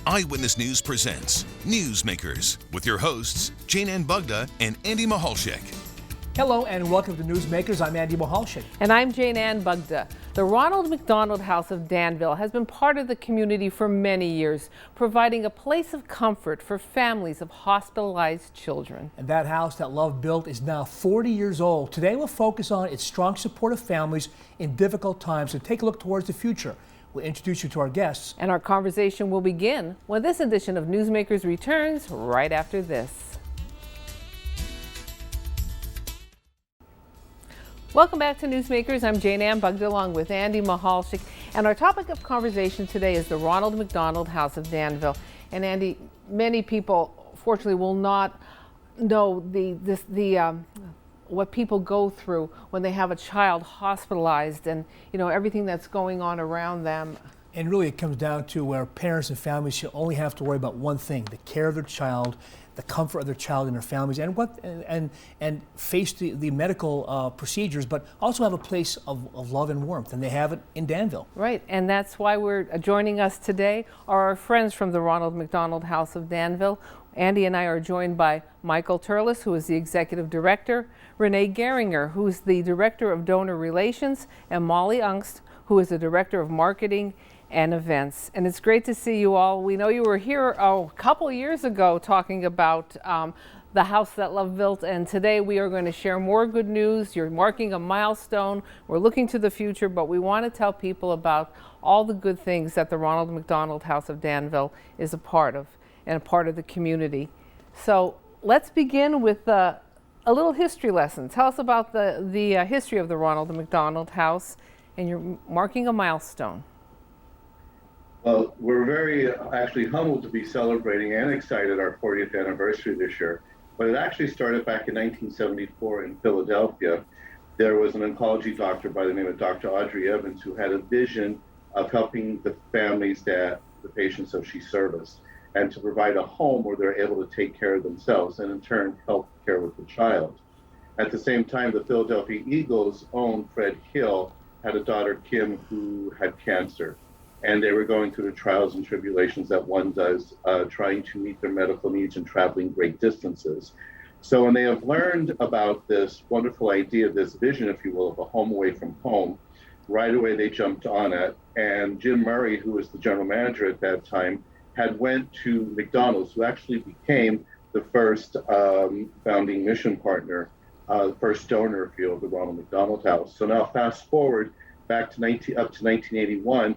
Eyewitness News presents Newsmakers with your hosts, Jayne and BUGDA and Andy MEHALSHICK. Hello and welcome to Newsmakers. I'm Andy MEHALSHICK. And I'm Jayne BUGDA. The Ronald Mcdonald House of Danville has been part of the community for many years, providing a place of comfort for families of hospitalized children. And that house that Love built is now 40 years old. Today we'll focus on its strong support of families in difficult times. So take a look towards the future. We'll introduce you to our guests. And our conversation will begin when this edition of Newsmakers returns right after this. Welcome back to Newsmakers. I'm Jayne BUGDA along with Andy MEHALSHICK. And our topic of conversation today is the Ronald Mcdonald House of Danville. And Andy, many people fortunately will not know what people go through when they have a child hospitalized and, you know, everything that's going on around them. And really it comes down to where parents and families should only have to worry about one thing: the care of their child, the comfort of their child and their families, and face the medical procedures, but also have a place of love and warmth, and they have it in Danville. Right, and that's why we're joining us today are our friends from the Ronald Mcdonald House of Danville. Andy and I are joined by Michael Turlis, who is the executive director, Renee Gerringer, who's the director of donor relations, and Molly Aungst, who is the director of marketing and events. And it's great to see you all. We know you were here a couple years ago talking about the house that Love built, and today we are going to share more good news. You're marking a milestone. We're looking to the future, but we want to tell people about all the good things that the Ronald Mcdonald House of Danville is a part of, and a part of the community. So let's begin with a little history lesson. Tell us about the history of the Ronald Mcdonald House, and you're marking a milestone. Well, we're very actually humbled to be celebrating and excited our 40th anniversary this year. But it actually started back in 1974 in Philadelphia. There was an oncology doctor by the name of Dr. Audrey Evans who had a vision of helping the families that the patients that she serviced, and to provide a home where they're able to take care of themselves and in turn help care with the child. At the same time, the Philadelphia Eagles' own Fred Hill had a daughter, Kim, who had cancer. And they were going through the trials and tribulations that one does, trying to meet their medical needs and traveling great distances. So when they have learned about this wonderful idea, this vision, if you will, of a home away from home, right away they jumped on it. And Jim Murray, who was the general manager at that time, had went to McDonald's, who actually became the first founding mission partner, the first donor, if you will, of the Ronald Mcdonald House. So now fast forward back to up to 1981,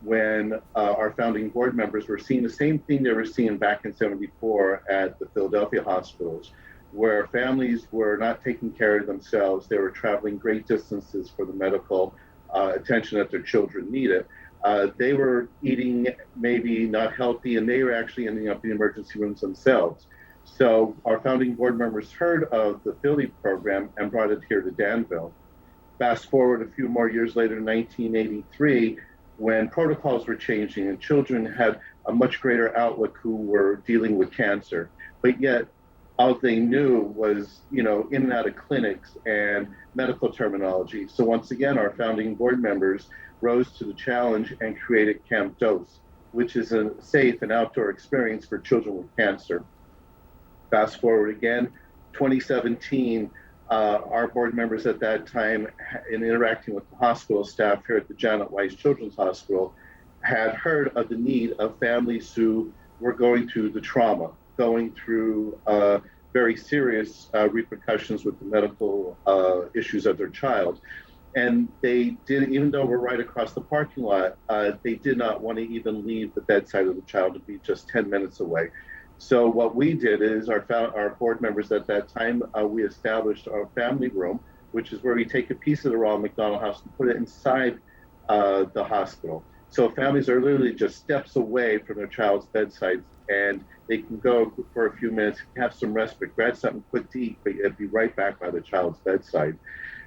when our founding board members were seeing the same thing they were seeing back in 74 at the Philadelphia hospitals, where families were not taking care of themselves. They were traveling great distances for the medical attention that their children needed. They were eating maybe not healthy, and they were actually ending up in the emergency rooms themselves. So our founding board members heard of the Philly program and brought it here to Danville. Fast forward a few more years later, in 1983, when protocols were changing and children had a much greater outlook who were dealing with cancer, but yet all they knew was, you know, in and out of clinics and medical terminology. So once again, our founding board members rose to the challenge and created Camp Dose, which is a safe and outdoor experience for children with cancer. Fast forward again, 2017, our board members at that time, in interacting with the hospital staff here at the Janet Weiss Children's Hospital, had heard of the need of families who were going through the trauma, going through very serious repercussions with the medical issues of their child. And they did, even though we're right across the parking lot, they did not want to even leave the bedside of the child to be just 10 minutes away. So what we did is our board members at that time, we established our family room, which is where we take a piece of the Ronald Mcdonald House and put it inside the hospital. So families are literally just steps away from their child's bedside, and they can go for a few minutes, have some respite, grab something quick to eat, but be right back by the child's bedside.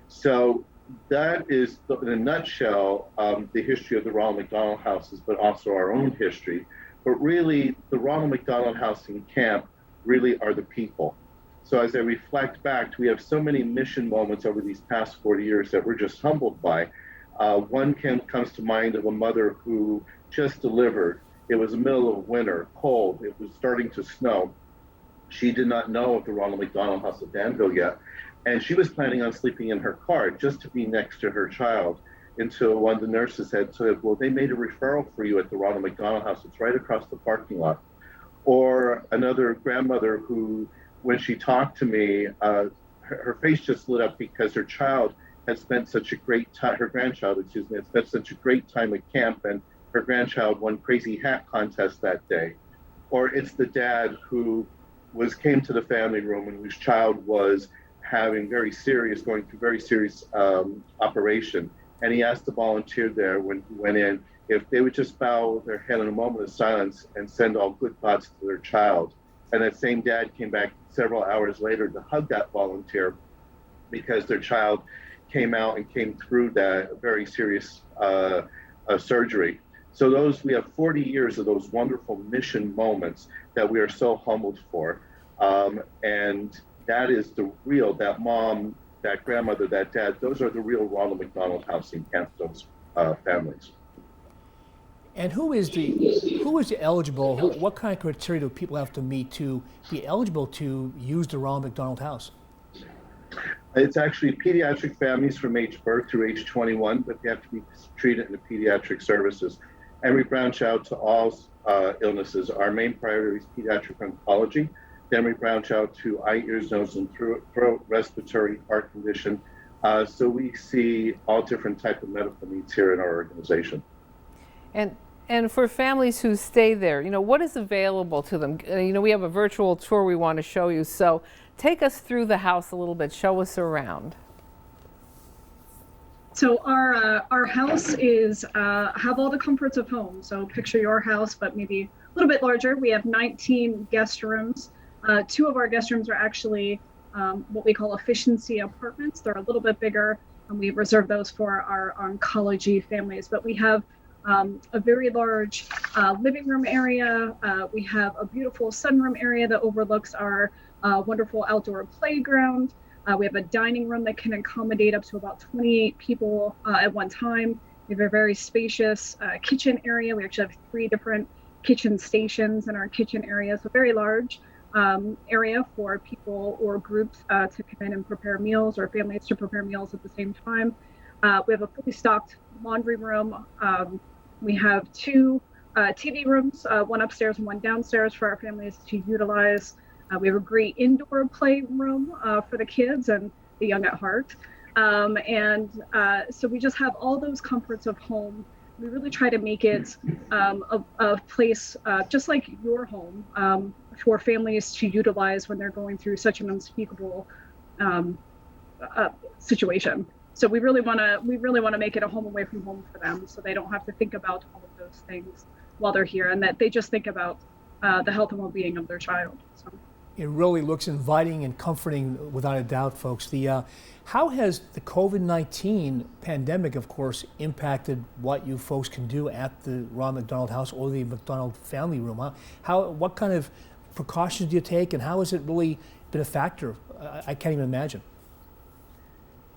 So that is, in a nutshell, the history of the Ronald Mcdonald Houses, but also our own history. But really, the Ronald Mcdonald House and Camp really are the people. So as I reflect back, we have so many mission moments over these past 40 years that we're just humbled by. One comes to mind of a mother who just delivered It was the middle of winter, cold. It was starting to snow. She did not know of the Ronald McDonald House of Danville yet. And she was planning on sleeping in her car just to be next to her child until one of the nurses said, well, they made a referral for you at the Ronald McDonald House. It's right across the parking lot. Or another grandmother who, when she talked to me, her face just lit up because her child had spent such a great time, her grandchild, excuse me, had spent such a great time at camp, and her grandchild won crazy hat contest that day. Or it's the dad who came to the family room and whose child was going through very serious operation. And he asked the volunteer there when he went in if they would just bow their head in a moment of silence and send all good thoughts to their child. And that same dad came back several hours later to hug that volunteer because their child came out and came through that very serious surgery. So we have 40 years of those wonderful mission moments that we are so humbled for. And that is that mom, that grandmother, that dad, those are the real Ronald McDonald House in Camp Stone's families. And who is eligible? What kind of criteria do people have to meet to be eligible to use the Ronald McDonald House? It's actually pediatric families from age birth through age 21, but they have to be treated in the pediatric services. And we branch out to all illnesses. Our main priority is pediatric oncology. Then we branch out to eye, ears, nose, and throat, respiratory, heart condition. So we see all different types of medical needs here in our organization. And for families who stay there, what is available to them? We have a virtual tour we want to show you. So take us through the house a little bit. Show us around. So our house is have all the comforts of home. So picture your house, but maybe a little bit larger. We have 19 guest rooms. 2 of our guest rooms are actually what we call efficiency apartments. They're a little bit bigger, and we reserve those for our oncology families. But we have a very large living room area. We have a beautiful sunroom area that overlooks our wonderful outdoor playground. We have a dining room that can accommodate up to about 28 people at one time. We have a very spacious kitchen area. We actually have 3 different kitchen stations in our kitchen area, so very large area for people or groups to come in and prepare meals, or families to prepare meals at the same time. We have a fully stocked laundry room. We have 2 TV rooms, one upstairs and one downstairs for our families to utilize. We have a great indoor playroom for the kids and the young at heart. So we just have all those comforts of home. We really try to make it a place just like your home for families to utilize when they're going through such an unspeakable situation. So we really want to make it a home away from home for them, so they don't have to think about all of those things while they're here, and that they just think about the health and well-being of their child. So. It really looks inviting and comforting, without a doubt, folks. How has the COVID-19 pandemic, of course, impacted what you folks can do at the Ronald McDonald House or the McDonald Family Room? What kind of precautions do you take, and how has it really been a factor? I can't even imagine.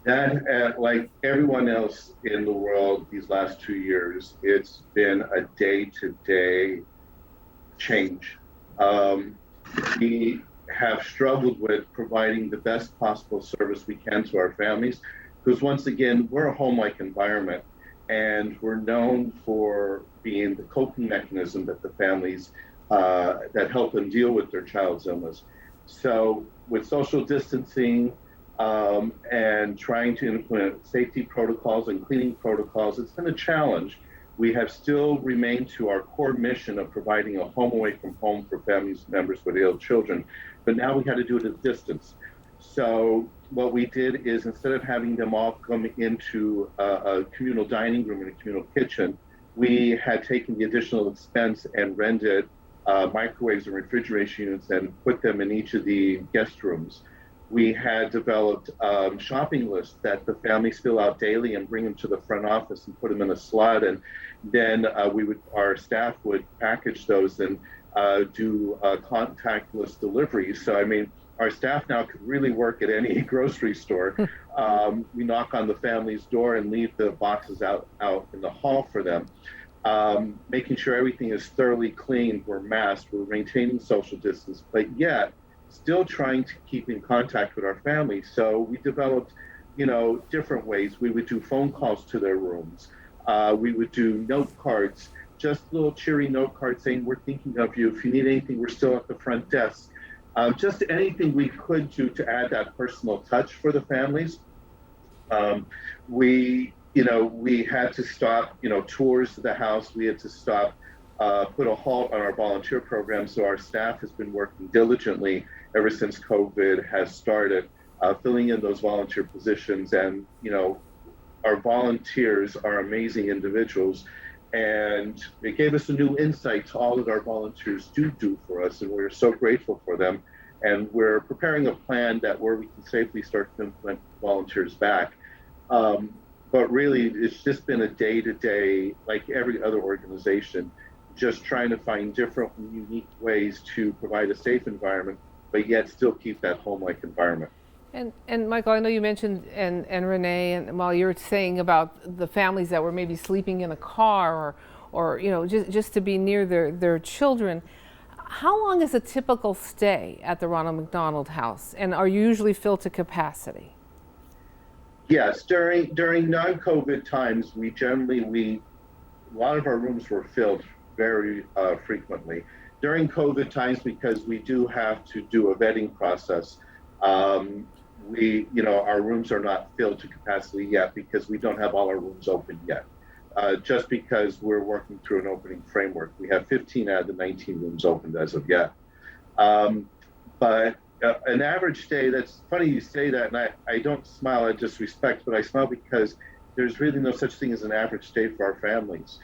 That, like everyone else in the world these last 2 years, it's been a day-to-day change. We have struggled with providing the best possible service we can to our families, because once again, we're a home-like environment, and we're known for being the coping mechanism that the families that help them deal with their child's illness. So with social distancing and trying to implement safety protocols and cleaning protocols, it's been a challenge. We have still remained to our core mission of providing a home away from home for families members with ill children, but now we had to do it at a distance. So what we did is, instead of having them all come into a communal dining room and a communal kitchen, we had taken the additional expense and rented microwaves and refrigeration units and put them in each of the guest rooms. We had developed shopping lists that the families fill out daily and bring them to the front office and put them in a slot, and then our staff would package those and do contactless deliveries. So I mean, our staff now could really work at any grocery store. We knock on the family's door and leave the boxes out in the hall for them. making sure everything is thoroughly clean. We're masked, we're maintaining social distance, but yet still trying to keep in contact with our families. So we developed, different ways. We would do phone calls to their rooms. We would do note cards, just little cheery note cards saying, we're thinking of you. If you need anything, we're still at the front desk. Just anything we could do to add that personal touch for the families. We had to stop, tours of the house. We had to stop, put a halt on our volunteer program. So our staff has been working diligently ever since COVID has started, filling in those volunteer positions. And, our volunteers are amazing individuals. And it gave us a new insight to all that our volunteers do for us. And we're so grateful for them. And we're preparing a plan where we can safely start to implement volunteers back. But really, it's just been a day-to-day, like every other organization, just trying to find different, unique ways to provide a safe environment, but yet still keep that home-like environment. And Michael, I know you mentioned, and Renee, and while you were saying about the families that were maybe sleeping in a car or just to be near their children, how long is a typical stay at the Ronald McDonald House, and are you usually filled to capacity? Yes, during non-COVID times, a lot of our rooms were filled very frequently. During COVID times, because we do have to do a vetting process, our rooms are not filled to capacity yet because we don't have all our rooms open yet. Just because we're working through an opening framework. We have 15 out of the 19 rooms opened as of yet. But an average stay, that's funny you say that, and I don't smile at disrespect, but I smile because there's really no such thing as an average stay for our families.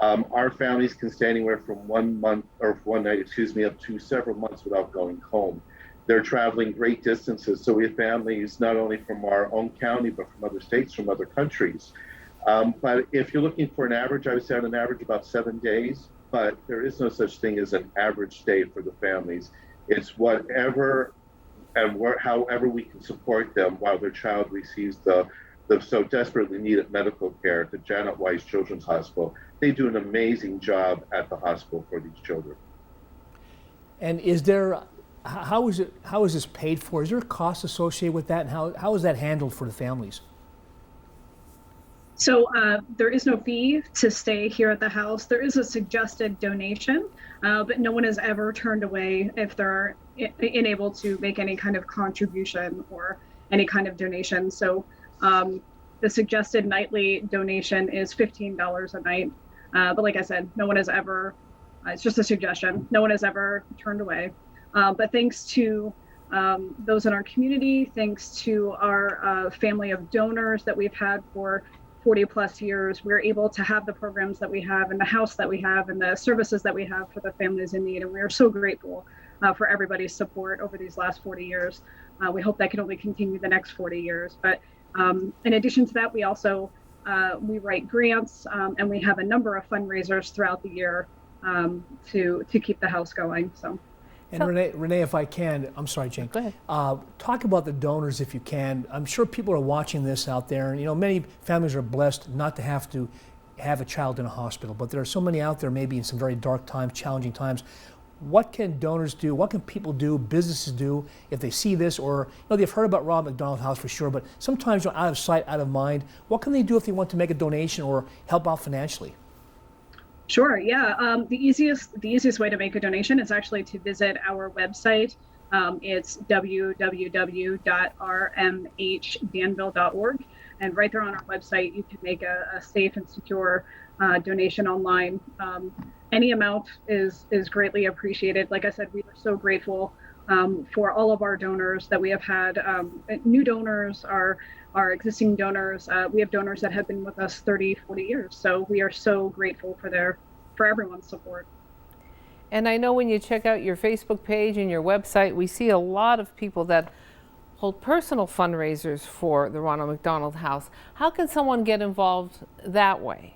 Our families can stay anywhere from 1 month or 1 night, up to several months without going home. They're traveling great distances. So we have families not only from our own county, but from other states, from other countries. But if you're looking for an average, I would say on an average about 7 days, but there is no such thing as an average stay for the families. It's whatever and however we can support them while their child receives the so desperately needed medical care at the Janet Weiss Children's Hospital. They do an amazing job at the hospital for these children. And how is this paid for? Is there a cost associated with that, and how is that handled for the families? So there is no fee to stay here at the house. There is a suggested donation, but no one is ever turned away if they're unable to make any kind of contribution or any kind of donation. So the suggested nightly donation is $15 a night. But like I said, no one has ever, it's just a suggestion, no one has ever turned away. But thanks to those in our community, thanks to our family of donors that we've had for 40 plus years, we're able to have the programs that we have and the house that we have and the services that we have for the families in need. And we are so grateful for everybody's support over these last 40 years. We hope that can only continue the next 40 years. But in addition to that, we also, we write grants and we have a number of fundraisers throughout the year to keep the house going. And Renee, if I can, I'm sorry, Jayne. Go ahead. Talk about the donors if you can. I'm sure people are watching this out there. And, many families are blessed not to have a child in a hospital, but there are so many out there maybe in some very dark times, challenging times. What can donors do? What can people do, businesses do, if they see this? Or, they've heard about Ronald McDonald House for sure, but sometimes out of sight, out of mind. What can they do if they want to make a donation or help out financially? Sure, yeah. The easiest way to make a donation is actually to visit our website. It's www.rmhdanville.org. And right there on our website, you can make a safe and secure donation online. Any amount is greatly appreciated. Like I said, we are so grateful for all of our donors that we have had. New donors, our existing donors. We have donors that have been with us 30, 40 years. So we are so grateful for everyone's support. And I know when you check out your Facebook page and your website, we see a lot of people that hold personal fundraisers for the Ronald McDonald House. How can someone get involved that way?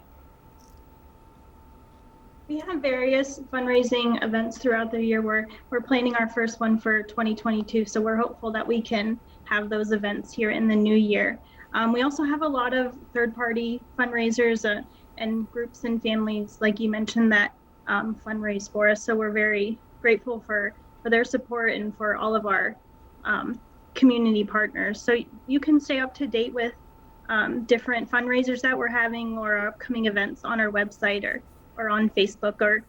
We have various fundraising events throughout the year. We're planning our first one for 2022, so we're hopeful that we can have those events here in the new year. We also have a lot of third-party fundraisers. and groups and families, like you mentioned, that fundraise for us. So we're very grateful for their support and for all of our community partners. So you can stay up to date with different fundraisers that we're having or upcoming events on our website or on Facebook, or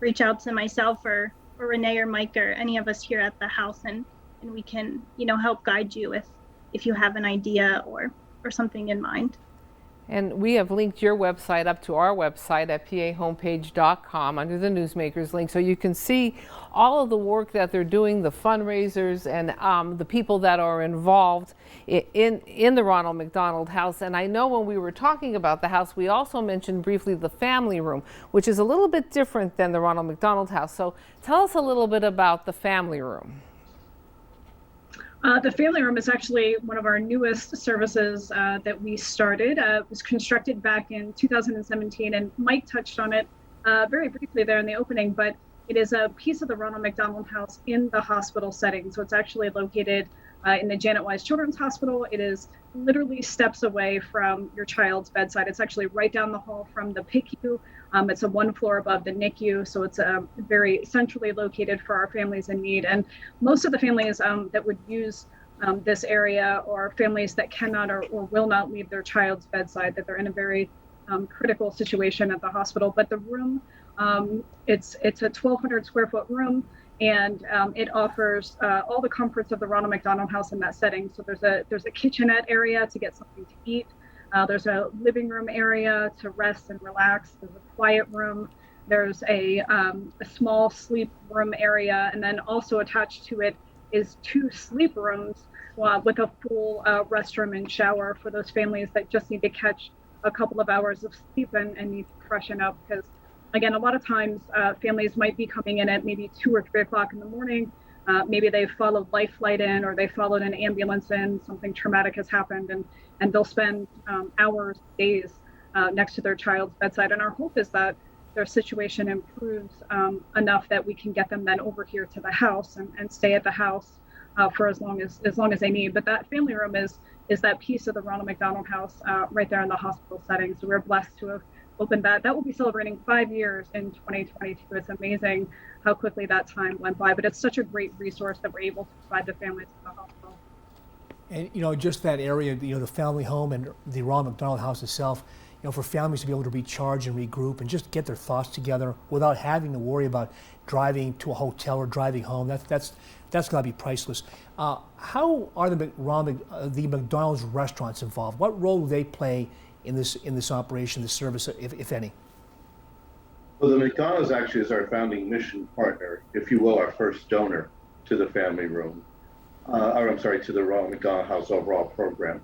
reach out to myself or Renee or Mike or any of us here at the house, and we can, help guide you if you have an idea or something in mind. And we have linked your website up to our website at pahomepage.com under the Newsmakers link, so you can see all of the work that they're doing, the fundraisers, and the people that are involved in the Ronald McDonald House. And I know when we were talking about the house, we also mentioned briefly the family room, which is a little bit different than the Ronald McDonald House. So tell us a little bit about the family room. The family room is actually one of our newest services that we started. It was constructed back in 2017, and Mike touched on it very briefly there in the opening, but it is a piece of the Ronald McDonald House in the hospital setting. So it's actually located in the Janet Wise Children's Hospital. It is literally steps away from your child's bedside. It's actually right down the hall from the PICU. It's a one floor above the NICU, so it's very centrally located for our families in need. And most of the families that would use this area are families that cannot or will not leave their child's bedside, that they're in a very critical situation at the hospital. But the room, it's a 1,200 square foot room, and it offers all the comforts of the Ronald McDonald House in that setting. So there's a kitchenette area to get something to eat. There's a living room area to rest and relax. There's a quiet room. There's a small sleep room area, and then also attached to it is 2 sleep rooms with a full restroom and shower for those families that just need to catch a couple of hours of sleep and need to freshen up. Because again, a lot of times families might be coming in at maybe 2 or 3 o'clock in the morning. Maybe they've followed life flight in, or they followed an ambulance in, something traumatic has happened, and they'll spend hours, days next to their child's bedside. And our hope is that their situation improves enough that we can get them then over here to the house and stay at the house for as long as they need. But that family room is that piece of the Ronald McDonald House right there in the hospital setting. So we're blessed to have opened that. That will be celebrating 5 years in 2022. It's amazing how quickly that time went by, but it's such a great resource that we're able to provide the families at the hospital. And just that area, the family home and the Ronald McDonald House itself, for families to be able to recharge and regroup and just get their thoughts together without having to worry about driving to a hotel or driving home, that's got to be priceless. How are the McDonald's restaurants involved? What role do they play in this operation, this service, if any? Well, the McDonald's actually is our founding mission partner, if you will, our first donor to the family room, to the Ronald McDonald House overall program.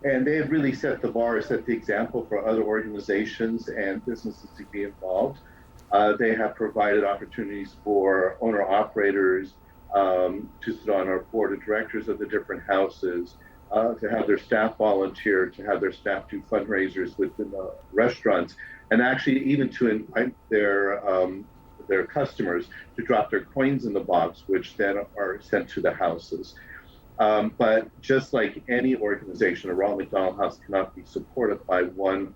And they have really set the bar, set the example for other organizations and businesses to be involved. They have provided opportunities for owner-operators to sit on our board of directors of the different houses, to have their staff volunteer, to have their staff do fundraisers within the restaurants, and actually even to invite their customers to drop their coins in the box, which then are sent to the houses. But just like any organization, the Ronald McDonald House cannot be supported by one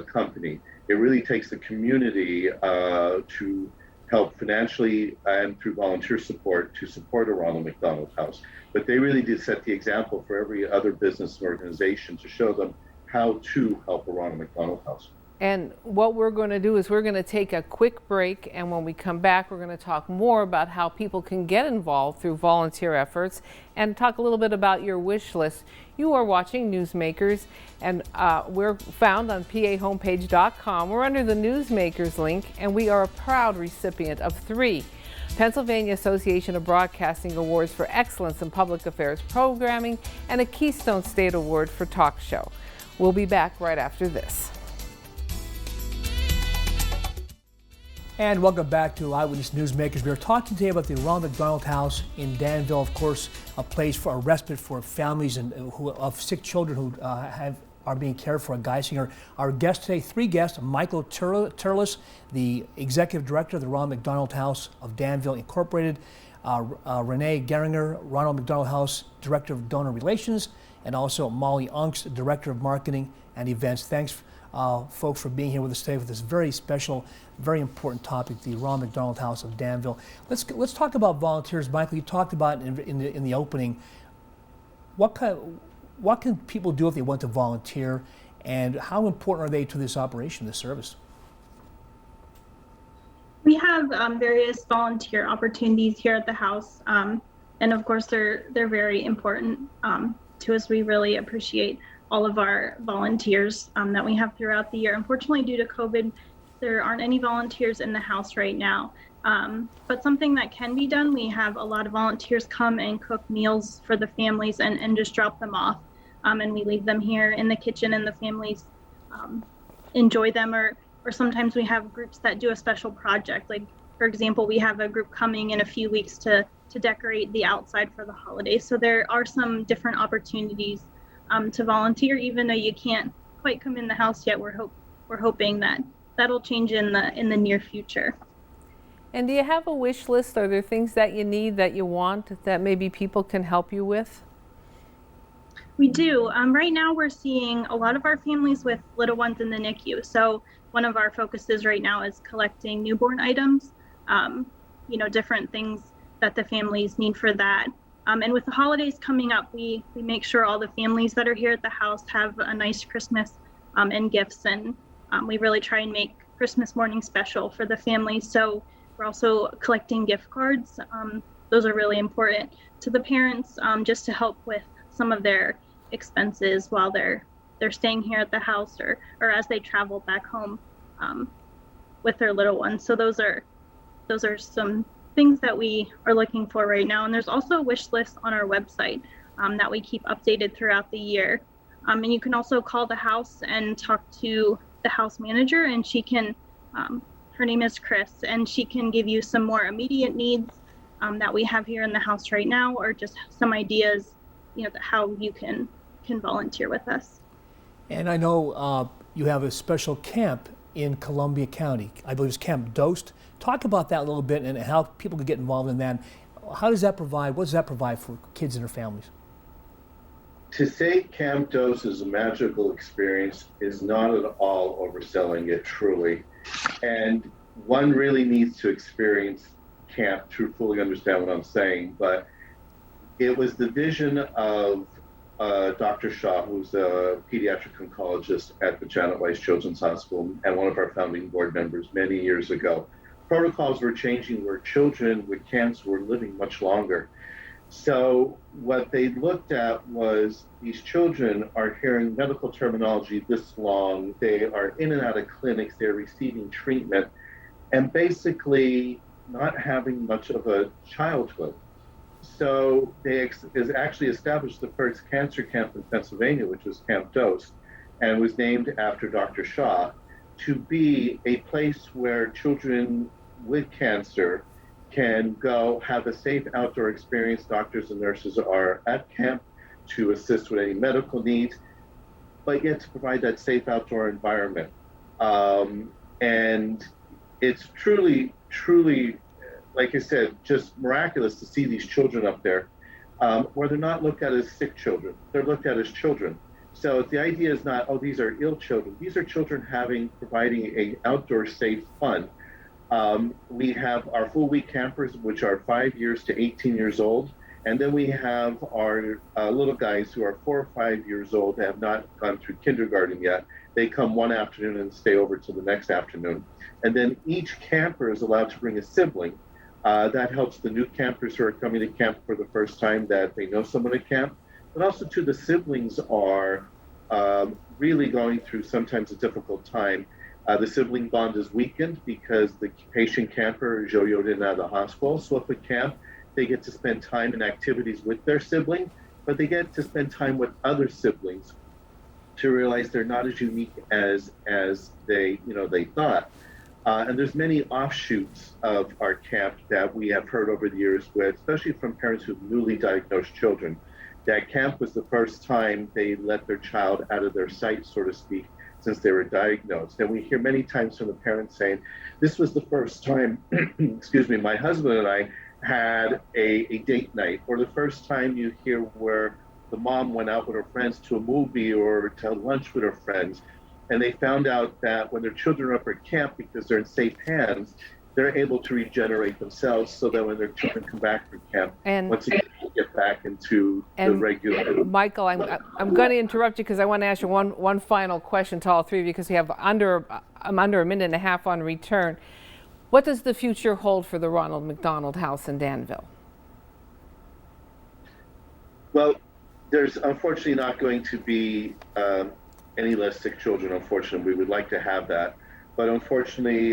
company. It really takes the community to help financially and through volunteer support to support a Ronald McDonald House. But they really did set the example for every other business and organization to show them how to help a Ronald McDonald House. And what we're going to do is we're going to take a quick break, and when we come back, we're going to talk more about how people can get involved through volunteer efforts and talk a little bit about your wish list. You are watching Newsmakers, and we're found on PAHomepage.com. We're under the Newsmakers link, and we are a proud recipient of 3 Pennsylvania Association of Broadcasting Awards for Excellence in Public Affairs Programming and a Keystone State Award for Talk Show. We'll be back right after this. And welcome back to Eyewitness Newsmakers. We are talking today about the Ronald McDonald House in Danville, of course, a place for a respite for families and of sick children who are being cared for at Geisinger. Our guest today, 3 guests: Michael Turlis, the Executive Director of the Ronald McDonald House of Danville Incorporated, Renee Gerringer, Ronald McDonald House Director of Donor Relations, and also Molly Aungst, Director of Marketing and Events. Thanks folks, for being here with us today with this very special, very important topic, the Ronald McDonald House of Danville. Let's talk about volunteers. Michael, you talked about in the opening. What can people do if they want to volunteer, and how important are they to this operation, this service? We have various volunteer opportunities here at the house, and of course they're very important to us. We really appreciate all of our volunteers that we have throughout the year. Unfortunately, due to COVID, there aren't any volunteers in the house right now. But something that can be done, we have a lot of volunteers come and cook meals for the families and just drop them off. And we leave them here in the kitchen, and the families enjoy them. Or sometimes we have groups that do a special project. Like, for example, we have a group coming in a few weeks to decorate the outside for the holidays. So there are some different opportunities to volunteer, even though you can't quite come in the house yet. We're hoping that that'll change in the near future. And do you have a wish list? Are there things that you need, that you want, that maybe people can help you with? We do. Right now we're seeing a lot of our families with little ones in the NICU. So one of our focuses right now is collecting newborn items, different things that the families need for that. And with the holidays coming up, we make sure all the families that are here at the house have a nice Christmas and gifts. And we really try and make Christmas morning special for the families. So we're also collecting gift cards. Those are really important to the parents, just to help with some of their expenses while they're staying here at the house or as they travel back home with their little ones. So those are some things that we are looking for right now. And there's also a wish list on our website that we keep updated throughout the year. And you can also call the house and talk to the house manager, and she can, her name is Chris, and she can give you some more immediate needs that we have here in the house right now, or just some ideas, how you can volunteer with us. And I know you have a special camp in Columbia County. I believe it's Camp Dost. Talk about that a little bit and how people can get involved in that. What does that provide for kids and their families? To say Camp Dost is a magical experience is not at all overselling it, truly. And one really needs to experience camp to fully understand what I'm saying. But it was the vision of Dr. Shaw, who's a pediatric oncologist at the Janet Weiss Children's Hospital and one of our founding board members many years ago. Protocols were changing where children with cancer were living much longer. So what they looked at was these children are hearing medical terminology this long, they are in and out of clinics, they're receiving treatment, and basically not having much of a childhood. So they actually established the first cancer camp in Pennsylvania, which was Camp Dost, and was named after Dr. Shaw, to be a place where children with cancer can go have a safe outdoor experience. Doctors and nurses are at camp to assist with any medical needs, but yet to provide that safe outdoor environment. And it's truly, like I said, just miraculous to see these children up there, where they're not looked at as sick children, they're looked at as children. So the idea is not, oh, these are ill children. These are children providing a outdoor safe fun. We have our full week campers, which are 5 years to 18 years old. And then we have our little guys who are 4 or 5 years old that have not gone through kindergarten yet. They come one afternoon and stay over till the next afternoon. And then each camper is allowed to bring a sibling. That helps the new campers who are coming to camp for the first time that they know someone at camp. But also too, the siblings are really going through sometimes a difficult time. The sibling bond is weakened because the patient camper is yo-yoed in and out of the hospital. So if at camp, they get to spend time in activities with their sibling, but they get to spend time with other siblings to realize they're not as unique as they thought. And there's many offshoots of our camp that we have heard over the years with, especially from parents who've newly diagnosed children. That camp was the first time they let their child out of their sight, so to speak, since they were diagnosed. And we hear many times from the parents saying, this was the first time, my husband and I had a date night, or the first time you hear where the mom went out with her friends to a movie or to lunch with her friends. and they found out that when their children are up at camp, because they're in safe hands, they're able to regenerate themselves, so that when their children come back from camp, once again, they get back into the regular. Michael, I'm going to interrupt you because I want to ask you one final question to all three of you, because we have under a minute and a half on return. What does the future hold for the Ronald McDonald House in Danville? Well, there's unfortunately not going to be any less sick children, unfortunately. We would like to have that. But unfortunately,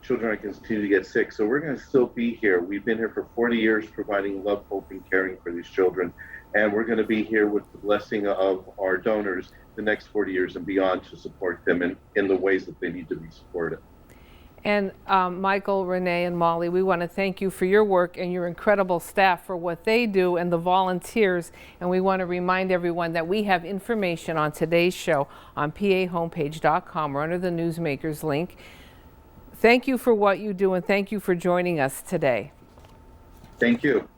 children are going to continue to get sick. So we're going to still be here. We've been here for 40 years providing love, hope, and caring for these children. And we're going to be here with the blessing of our donors the next 40 years and beyond to support them in the ways that they need to be supported. And Michael, Renee, and Molly, we want to thank you for your work and your incredible staff for what they do and the volunteers. And we want to remind everyone that we have information on today's show on pahomepage.com or under the Newsmakers link. Thank you for what you do, and thank you for joining us today. Thank you.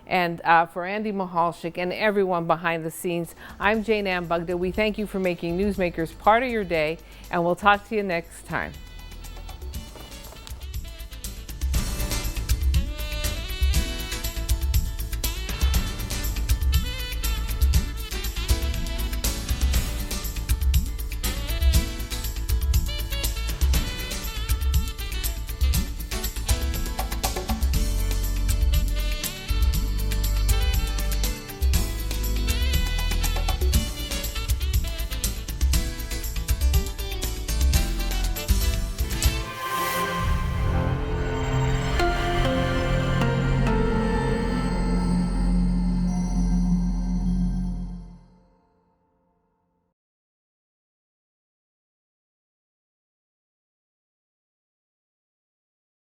And for Andy MEHALSHIK and everyone behind the scenes, I'm Jayne BUGDA. We thank you for making Newsmakers part of your day, and we'll talk to you next time.